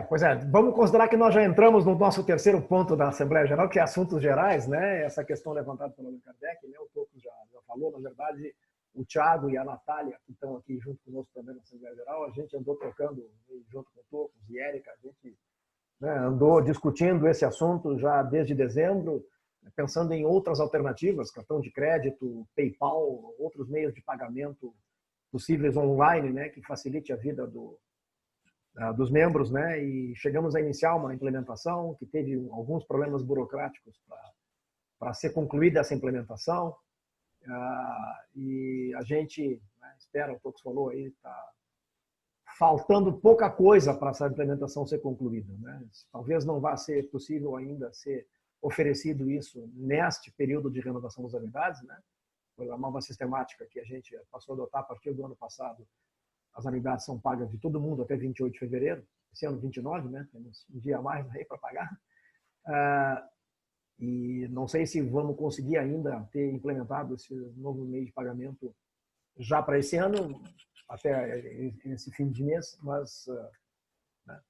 A: Pois é, vamos considerar que nós já entramos no nosso terceiro ponto da Assembleia Geral, que é assuntos gerais, né? Essa questão levantada pelo Allan Kardec, né? O Tocos já falou, na verdade, o Thiago e a Natália, que estão aqui junto conosco também na Assembleia Geral, a gente andou trocando junto com o Tocos e Érica, a gente, né, andou discutindo esse assunto já desde dezembro, pensando em outras alternativas, cartão de crédito, PayPal, outros meios de pagamento possíveis online, né, que facilite a vida dos membros, né? E chegamos a iniciar uma implementação que teve alguns problemas burocráticos para ser concluída essa implementação. E a gente, né, espera, o Tocos falou aí, está faltando pouca coisa para essa implementação ser concluída, né? Talvez não vá ser possível ainda ser oferecido isso neste período de renovação das anuidades, né? Foi a nova sistemática que a gente passou a adotar a partir do ano passado. As anuidades são pagas de todo mundo até 28 de fevereiro, esse ano 29, né? Temos um dia a mais aí para pagar. E não sei se vamos conseguir ainda ter implementado esse novo meio de pagamento já para esse ano, até esse fim de mês, mas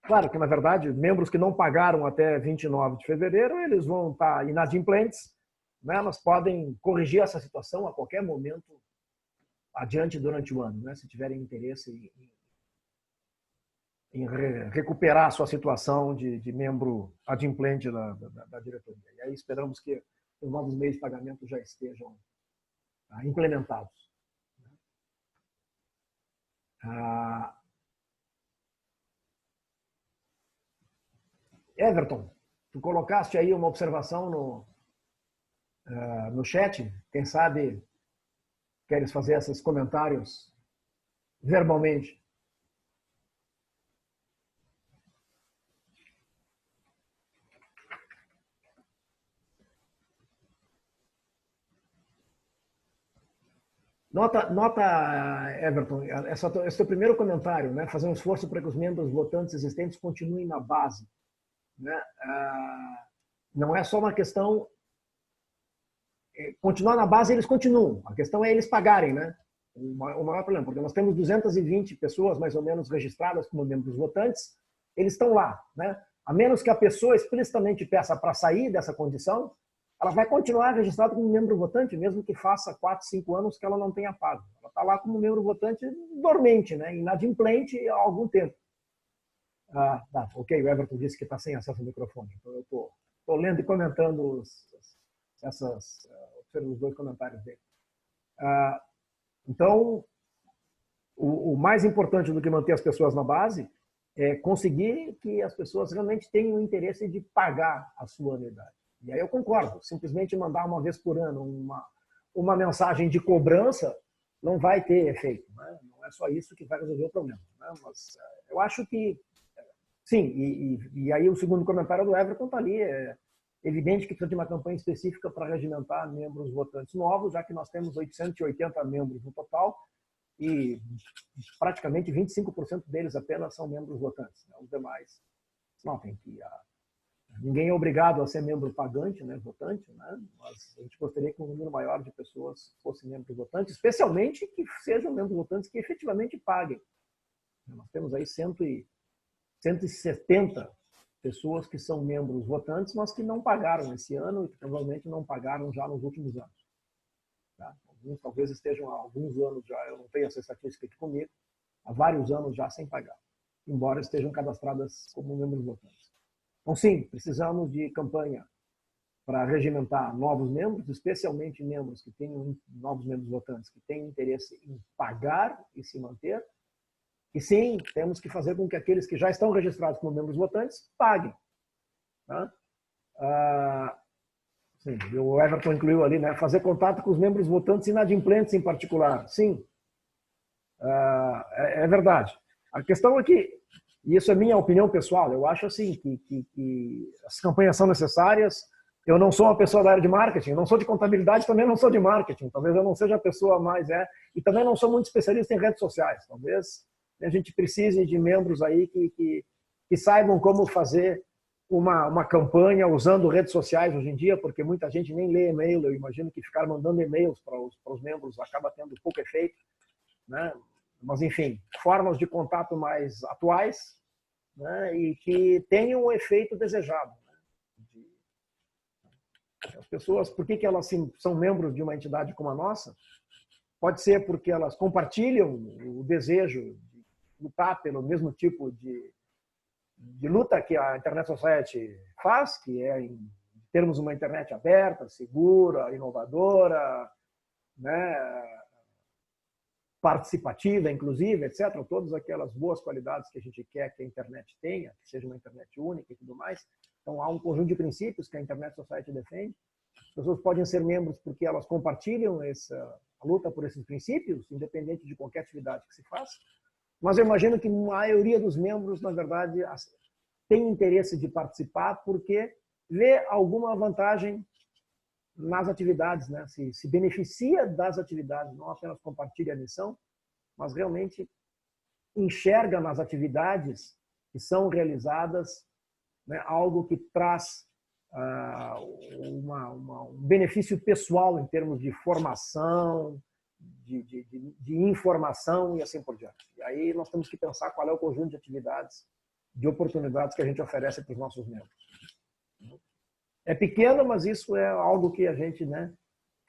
A: claro que, na verdade, membros que não pagaram até 29 de fevereiro, eles vão estar inadimplentes, né? Elas podem corrigir essa situação a qualquer momento adiante durante o ano, né? Se tiverem interesse em recuperar a sua situação de membro adimplente da diretoria. E aí esperamos que os novos meios de pagamento já estejam implementados. Everton, tu colocaste aí uma observação no chat, quem sabe queres fazer esses comentários verbalmente? Nota, Everton, esse teu primeiro comentário, né? Fazer um esforço para que os membros votantes existentes continuem na base, né? Não é só uma questão continuar na base, eles continuam. A questão é eles pagarem, né? O maior problema, porque nós temos 220 pessoas, mais ou menos, registradas como membros votantes, eles estão lá, né? A menos que a pessoa explicitamente peça para sair dessa condição, ela vai continuar registrada como membro votante, mesmo que faça 4, 5 anos que ela não tenha pago. Ela está lá como membro votante dormente, né? Inadimplente há algum tempo. Tá, ok, o Everton disse que está sem acesso ao microfone. Então eu estou lendo e comentando os dois comentários dele. Então, o mais importante do que manter as pessoas na base é conseguir que as pessoas realmente tenham o interesse de pagar a sua anuidade. E aí eu concordo, simplesmente mandar uma vez por ano uma mensagem de cobrança não vai ter efeito, né? Não é só isso que vai resolver o problema, né? Mas eu acho que, sim, e aí o segundo comentário do Everton está ali, é evidente que precisa de uma campanha específica para regimentar membros votantes novos, já que nós temos 880 membros no total, e praticamente 25% deles apenas são membros votantes. Né? Os demais, notem que ninguém é obrigado a ser membro pagante, né, votante, né? Mas a gente gostaria que um número maior de pessoas fossem membros votantes, especialmente que sejam membros votantes que efetivamente paguem. Nós temos aí 170 pessoas que são membros votantes, mas que não pagaram esse ano e que provavelmente não pagaram já nos últimos anos. Tá? Alguns talvez estejam há alguns anos já, eu não tenho essa estatística aqui comigo, há vários anos já sem pagar, embora estejam cadastradas como membros votantes. Então, sim, precisamos de campanha para regimentar novos membros, especialmente membros que tenham, novos membros votantes que tenham interesse em pagar e se manter. E sim, temos que fazer com que aqueles que já estão registrados como membros votantes paguem. Tá? Sim, o Everton incluiu ali, né? Fazer contato com os membros votantes inadimplentes em particular. Sim, é verdade. A questão é que, e isso é minha opinião pessoal, eu acho assim que as campanhas são necessárias. Eu não sou uma pessoa da área de marketing, não sou de contabilidade, também não sou de marketing. Talvez eu não seja a pessoa mais e também não sou muito especialista em redes sociais. Talvez a gente precise de membros aí que saibam como fazer uma campanha usando redes sociais hoje em dia, porque muita gente nem lê e-mail. Eu imagino que ficar mandando e-mails para os membros acaba tendo pouco efeito, né? Mas, enfim, formas de contato mais atuais, né? E que tenham o efeito desejado. Né? As pessoas, por que elas são membros de uma entidade como a nossa? Pode ser porque elas compartilham o desejo de lutar pelo mesmo tipo de luta que a Internet Society faz, que é em termos uma internet aberta, segura, inovadora, né, participativa, inclusive, etc. Todas aquelas boas qualidades que a gente quer que a internet tenha, que seja uma internet única e tudo mais. Então, há um conjunto de princípios que a Internet Society defende. As pessoas podem ser membros porque elas compartilham a luta por esses princípios, independente de qualquer atividade que se faça. Mas eu imagino que a maioria dos membros, na verdade, tem interesse de participar porque vê alguma vantagem nas atividades, né? Se beneficia das atividades, não apenas compartilha a missão, mas realmente enxerga nas atividades que são realizadas, né, algo que traz um benefício pessoal em termos de formação, de informação e assim por diante. E aí nós temos que pensar qual é o conjunto de atividades, de oportunidades que a gente oferece para os nossos membros. É pequeno, mas isso é algo que a gente, né,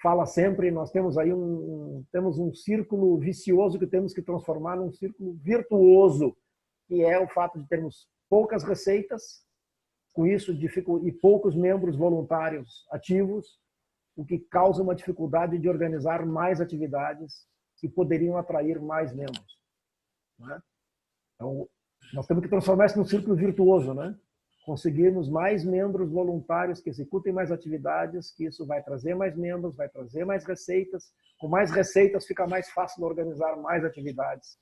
A: fala sempre. Nós temos aí temos um círculo vicioso que temos que transformar num círculo virtuoso, que é o fato de termos poucas receitas, com isso e poucos membros voluntários ativos, o que causa uma dificuldade de organizar mais atividades que poderiam atrair mais membros. Né? Então, nós temos que transformar isso num círculo virtuoso, né? Conseguirmos mais membros voluntários que executem mais atividades, que isso vai trazer mais membros, vai trazer mais receitas. Com mais receitas fica mais fácil organizar mais atividades.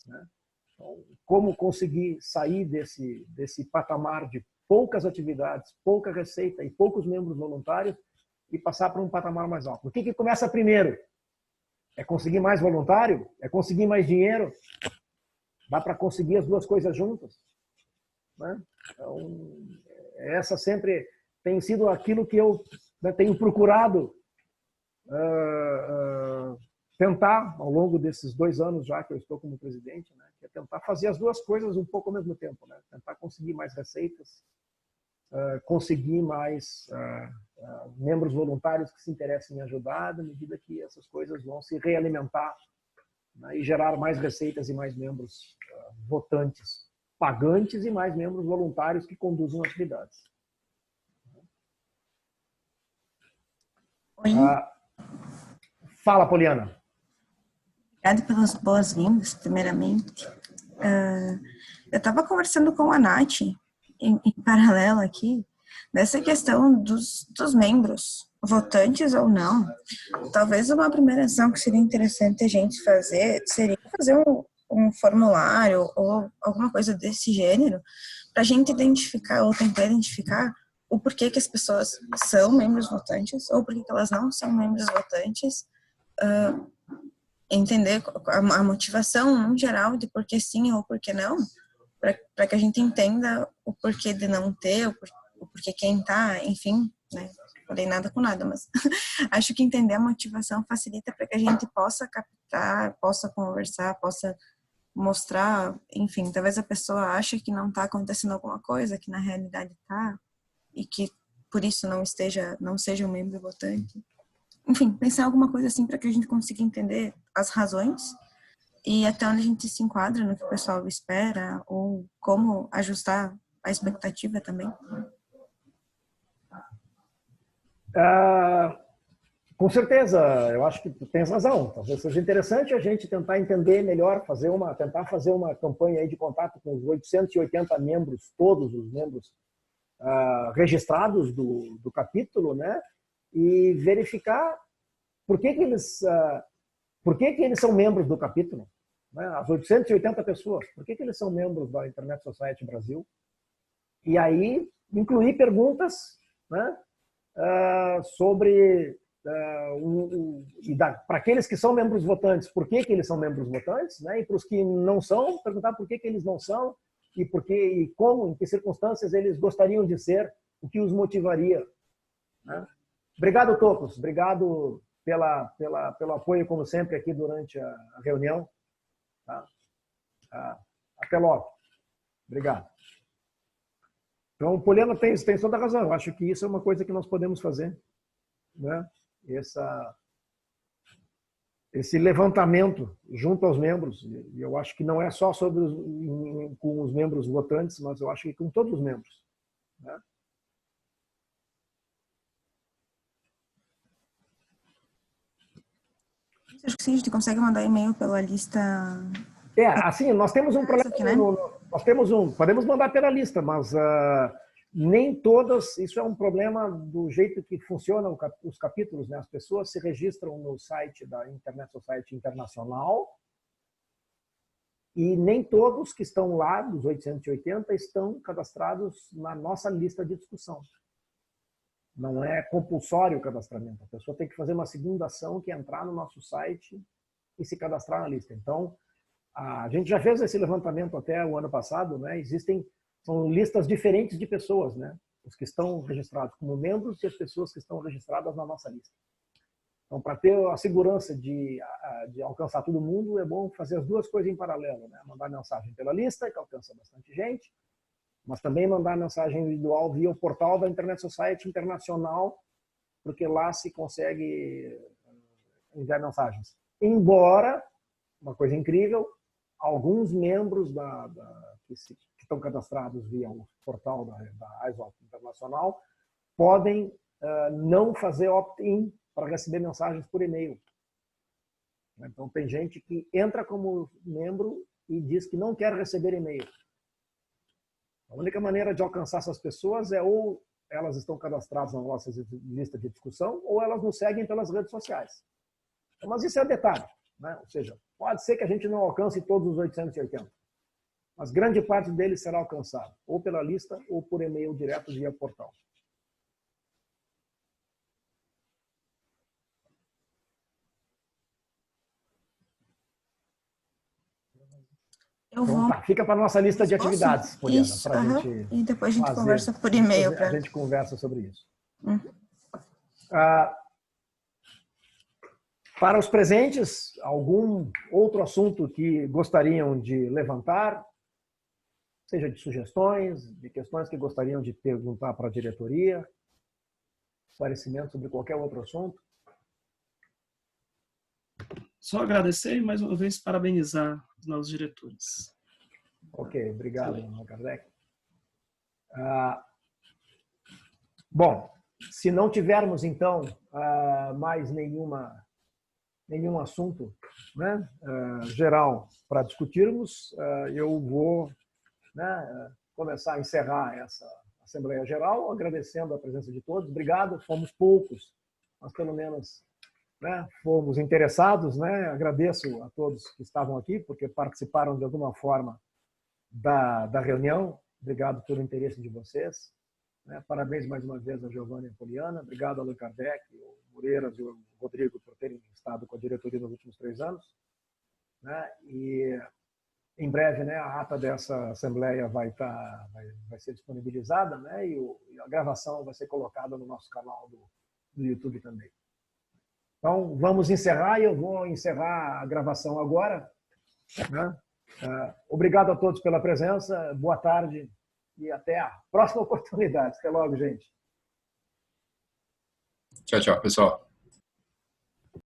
A: Né? Então, como conseguir sair desse patamar de poucas atividades, pouca receita e poucos membros voluntários e passar para um patamar mais alto? O que começa primeiro? É conseguir mais voluntário? É conseguir mais dinheiro? Dá para conseguir as duas coisas juntas? Né? Então, essa sempre tem sido aquilo que eu, né, tenho procurado tentar ao longo desses 2 anos já que eu estou como presidente, né, que é tentar fazer as duas coisas um pouco ao mesmo tempo, né? Tentar conseguir mais receitas, conseguir mais membros voluntários que se interessem em ajudar, à medida que essas coisas vão se realimentar, né, e gerar mais receitas e mais membros votantes pagantes e mais membros voluntários que conduzam atividades.
G: Oi.
A: Fala, Poliana.
G: Obrigada pelas boas-vindas, primeiramente. Eu estava conversando com a Nath, em paralelo aqui, dessa questão dos membros, votantes ou não. Talvez uma primeira ação que seria interessante a gente fazer, seria fazer um formulário ou alguma coisa desse gênero, para a gente identificar ou tentar identificar o porquê que as pessoas são membros votantes ou porquê que elas não são membros votantes, entender a motivação no geral de por que sim ou por que não, para que a gente entenda o porquê de não ter, o porquê quem tá, enfim, né? Falei nada com nada, mas acho que entender a motivação facilita para que a gente possa captar, possa conversar, possa mostrar, enfim, talvez a pessoa ache que não está acontecendo alguma coisa, que na realidade está, e que por isso não seja um membro votante. Enfim, pensar em alguma coisa assim para que a gente consiga entender as razões e até onde a gente se enquadra no que o pessoal espera ou como ajustar a expectativa também.
A: Com certeza, eu acho que tu tens razão. Talvez seja interessante a gente tentar entender melhor, tentar fazer uma campanha aí de contato com os 880 membros, todos os membros registrados do capítulo, né? E verificar por que eles são membros do capítulo, né? As 880 pessoas, por que eles são membros da Internet Society Brasil? E aí incluir perguntas, né? Sobre para aqueles que são membros votantes, por que eles são membros votantes, né? E para os que não são, perguntar por que eles não são e como, em que circunstâncias eles gostariam de ser, o que os motivaria, né? Obrigado, Tocos. Obrigado pelo apoio, como sempre, aqui durante a reunião. Tá? Até logo. Obrigado. Então, Poliana tem toda a razão. Eu acho que isso é uma coisa que nós podemos fazer, né? Esse levantamento junto aos membros. E eu acho que não é só com os membros votantes, mas eu acho que com todos os membros, né?
G: Acho que sim, a gente consegue mandar e-mail pela lista.
A: Assim, nós temos um problema.
G: Aqui, né?
A: Podemos mandar pela lista, mas nem todas. Isso é um problema do jeito que funcionam os capítulos, né? As pessoas se registram no site da Internet Society Internacional e nem todos que estão lá, dos 880, estão cadastrados na nossa lista de discussão. Não é compulsório o cadastramento. A pessoa tem que fazer uma segunda ação, que é entrar no nosso site e se cadastrar na lista. Então, a gente já fez esse levantamento até o ano passado, né? São listas diferentes de pessoas, né? Os que estão registrados como membros e as pessoas que estão registradas na nossa lista. Então, para ter a segurança de alcançar todo mundo, é bom fazer as duas coisas em paralelo, né? Mandar mensagem pela lista, que alcança bastante gente, mas também mandar mensagem individual via o portal da Internet Society Internacional, porque lá se consegue enviar mensagens. Embora, uma coisa incrível, alguns membros que estão cadastrados via o portal da ISOP Internacional podem não fazer opt-in para receber mensagens por e-mail. Então, tem gente que entra como membro e diz que não quer receber e-mail. A única maneira de alcançar essas pessoas é ou elas estão cadastradas na nossa lista de discussão ou elas nos seguem pelas redes sociais. Mas isso é detalhe, né? Ou seja, pode ser que a gente não alcance todos os 880, mas grande parte deles será alcançado ou pela lista ou por e-mail direto via portal. Então, tá, fica para a nossa lista de atividades, Poliana.
G: Isso, gente e depois a gente conversa por e-mail.
A: A gente conversa sobre isso. Para os presentes, algum outro assunto que gostariam de levantar, seja de sugestões, de questões que gostariam de perguntar para a diretoria, esclarecimento sobre qualquer outro assunto?
E: Só agradecer e mais uma vez parabenizar os novos diretores.
A: Ok, obrigado, Allan Kardec. Bom, se não tivermos, então, mais nenhum assunto, né, geral para discutirmos, eu vou, né, começar a encerrar essa Assembleia Geral, agradecendo a presença de todos. Obrigado, fomos poucos, mas pelo menos, né, fomos interessados, né? Agradeço a todos que estavam aqui, porque participaram de alguma forma da reunião. Obrigado pelo interesse de vocês. Né? Parabéns mais uma vez a Giovanna e a Poliana. Obrigado, Allan Kardec, o Moreiras e o Rodrigo por terem estado com a diretoria nos últimos 3 anos. Né? E em breve, né, a ata dessa assembleia vai ser disponibilizada, né? E a gravação vai ser colocada no nosso canal do YouTube também. Então, vamos encerrar e eu vou encerrar a gravação agora. Né? Obrigado a todos pela presença, boa tarde e até a próxima oportunidade. Até logo, gente.
F: Tchau, tchau, pessoal.